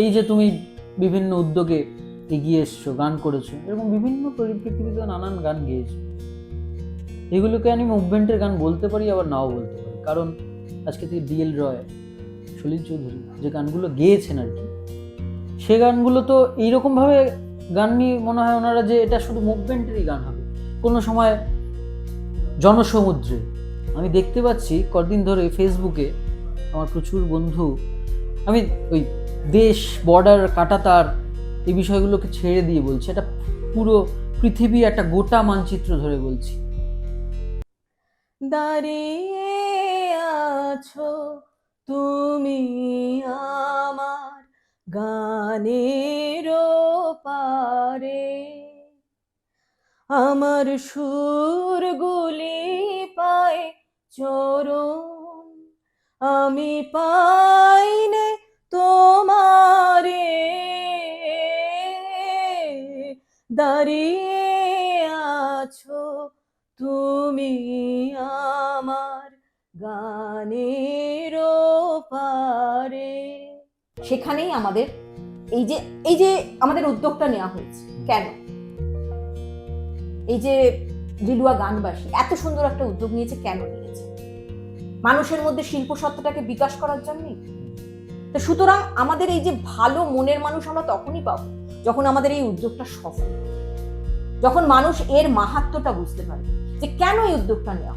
এই যে তুমি বিভিন্ন উদ্যোগে এগিয়ে এসছো, গান করেছো, এরকম বিভিন্ন পরিপ্রেক্ষিতে নানান গান গেয়েছো, এগুলোকে আমি মুভমেন্টের গান বলতে পারি, আবার নাও বলতে পারি। কারণ আজকে থেকে ডিএল রয়, সলিল চৌধুরী যে গানগুলো গেয়েছেন আর কি, সে গানগুলো তো এইরকমভাবে গান নিয়ে মনে হয় ওনারা যে এটা শুধু মুভমেন্টেরই গান হবে। কোনো সময় জনসমুদ্রে আমি দেখতে পাচ্ছি কদিন ধরে ফেসবুকে আমার প্রচুর বন্ধু, আমি ওই দেশ, বর্ডার, কাঁটাতার এই বিষয়গুলোকে ছেড়ে দিয়ে বলছি, এটা পুরো পৃথিবী একটা গোটা মানচিত্র ধরে বলছি। দাঁড়িয়ে আছো তুমি আমার গানের পারে, আমার সুরগুলি পায় চরণ, আমি পাইনে তোমারে। দাঁড়িয়ে আছো তুমি আমার গানের পারে। সেখানেই আমাদের এই যে আমাদের উদ্যোগটা নেওয়া হয়েছে কেন, এই যে লিলুয়া গানবাসী এত সুন্দর একটা উদ্যোগ নিয়েছে, কেন নিয়েছে? মানুষের মধ্যে শিল্প সত্তাটাকে বিকাশ করার জন্যই। তো সুতরাং আমাদের এই যে ভালো মনের মানুষ আমরা তখনই পাবো যখন আমাদের এই উদ্যোগটা সফল, যখন মানুষ এর মাহাত্ম্যটা বুঝতে পারবে যে কেন এই উদ্যোগটা নেওয়া।